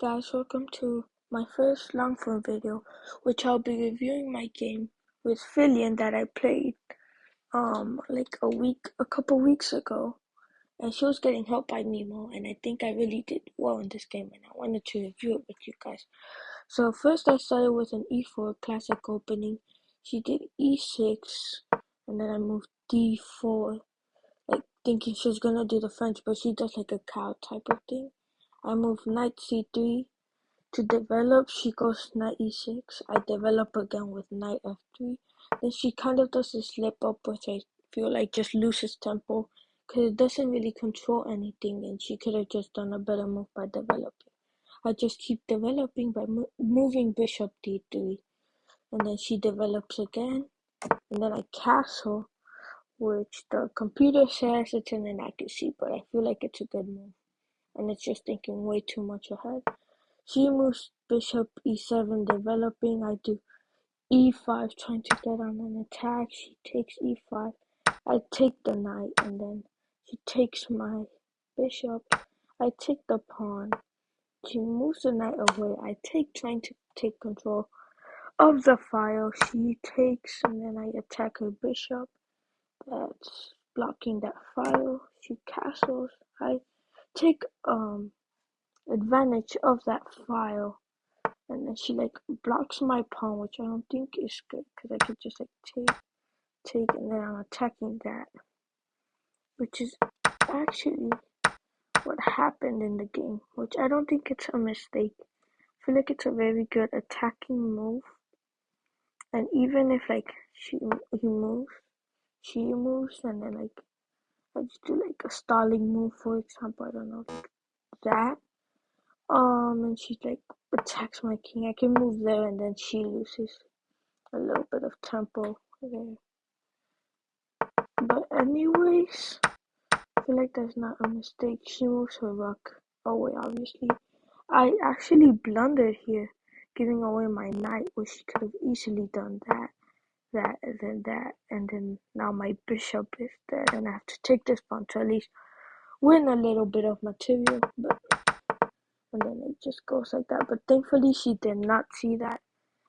guys, welcome to my first long form video, which I'll be reviewing my game with Filian that I played like a couple weeks ago, and she was getting help by Nemo, and I think I really did well in this game, and I wanted to review it with you guys. So first I started with an E4 classic opening. She did E6, and then I moved D4, like thinking she was gonna do the French, but she does like a cow type of thing. I moved knight C3. To develop, she goes knight e6. I develop again with knight f3. Then she kind of does a slip up, which I feel like just loses tempo because it doesn't really control anything, and she could have just done a better move by developing. I just keep developing by moving bishop d3, and then she develops again, and then I castle, which the computer says it's an inaccuracy, but I feel like it's a good move, and it's just thinking way too much ahead. She moves bishop e7 developing. I do e5 trying to get on an attack. She takes e5. I take the knight, and then she takes my bishop. I take the pawn. She moves the knight away. I take, trying to take control of the file. She takes, and then I attack her bishop. That's blocking that file. She castles. I take advantage of that file, and then she like blocks my pawn, which I don't think is good because I could just like take, and then I'm attacking that, which is actually what happened in the game, which I don't think it's a mistake. I feel like it's a very good attacking move, and even if like she moves, and then like I just do like a stalling move, for example, I don't know, like that. And she like attacks my king. I can move there, and then she loses a little bit of tempo there. But anyways, I feel like that's not a mistake. She moves her rook away, obviously. I actually blundered here, giving away my knight, which she could have easily done that, and then now my bishop is dead, and I have to take this pawn to at least win a little bit of material, and then it just goes like that. But thankfully she did not see that,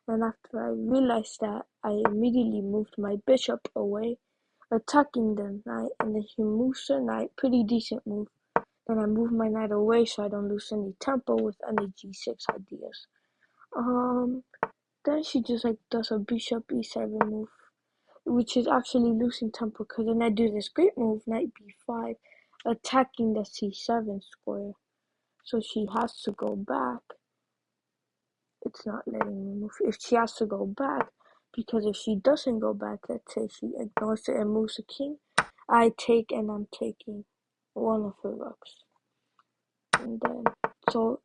and after I realized that, I immediately moved my bishop away, attacking the knight, and then she moves her knight, pretty decent move. Then I move my knight away so I don't lose any tempo with any g6 ideas. Then she just like does a bishop e7 move, which is actually losing tempo, because then I do this great move, knight b5, attacking the c7 square. So she has to go back. It's not letting me move. If she has to go back, because if she doesn't go back, let's say she ignores it and moves the king, I take, and I'm taking one of her rooks. And then, so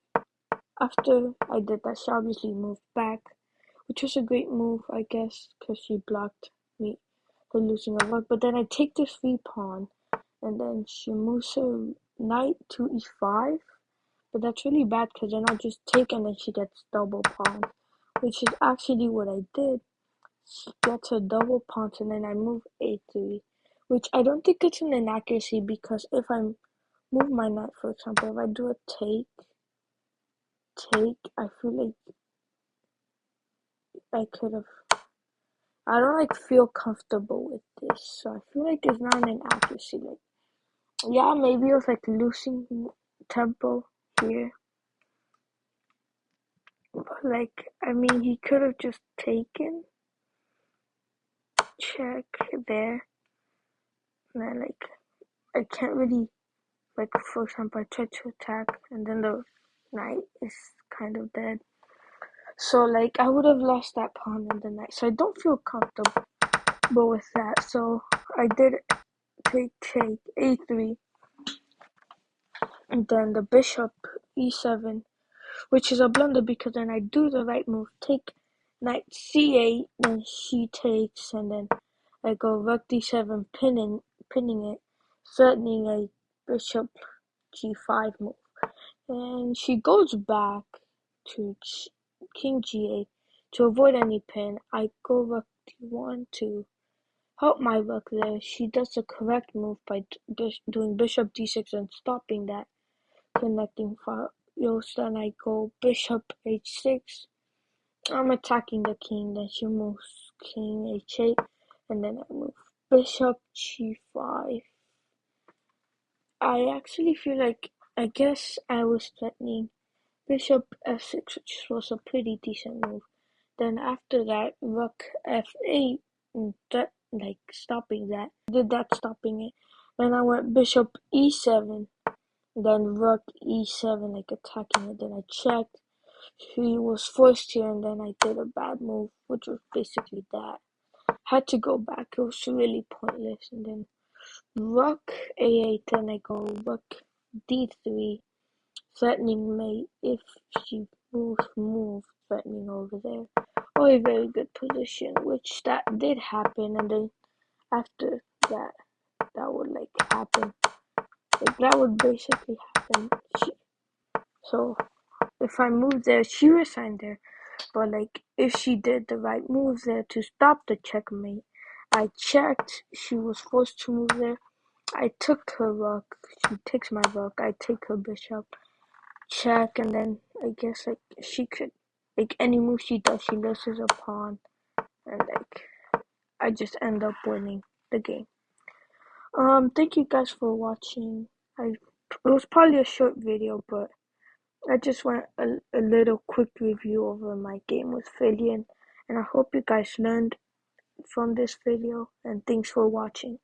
after I did that, she obviously moved back, which was a great move, I guess, because she blocked me for losing a rook. But then I take this free pawn, and then she moves her knight to e5. But that's really bad, because then I just take, and then she gets double pawn, which is actually what I did. She gets her double pawn, and then I move a3, which I don't think it's an inaccuracy, because if I move my knight, for example, if I do a take, I feel like I could have, I don't like feel comfortable with this, so I feel like it's not an inaccuracy. Like, yeah, maybe it was like losing tempo here, but like, I mean, he could have just taken, check there, and then like, I can't really, like, for example, I tried to attack, and then the knight is kind of dead. So like, I would have lost that pawn and the knight, so I don't feel comfortable with that. So I did take a3, and then the bishop e7, which is a blunder, because then I do the right move, take knight c8, then she takes, and then I go rook d7, pinning it, threatening a bishop g5 move. And she goes back to king g8 to avoid any pin. I go rook d1 to help my rook there. She does the correct move by doing bishop d6 and stopping that connecting then I go bishop h6. I'm attacking the king, then she moves king h8, and then I move bishop g5. I actually feel like, I guess I was threatening bishop f6, which was a pretty decent move. Then after that, rook f8, and like stopping that. Did that, stopping it. Then I went bishop e7, then rook e7, like attacking it. Then I checked. She was forced here, and then I did a bad move, which was basically that. Had to go back. It was really pointless. And then rook a8, then I go rook d3, threatening mate if she move, threatening over there. Oh, a very good position, which that did happen. And then after that, that would like happen. Like that would basically happen. So if I moved there, she resigned there. But like if she did the right moves there to stop the checkmate, I checked. She was forced to move there. I took her rook. She takes my rook. I take her bishop. Check, and then I guess like she could, like any move she does, she loses a pawn, and like I just end up winning the game. Thank you guys for watching. It was probably a short video, but I just want a little quick review over my game with Filian, and I hope you guys learned from this video, and thanks for watching.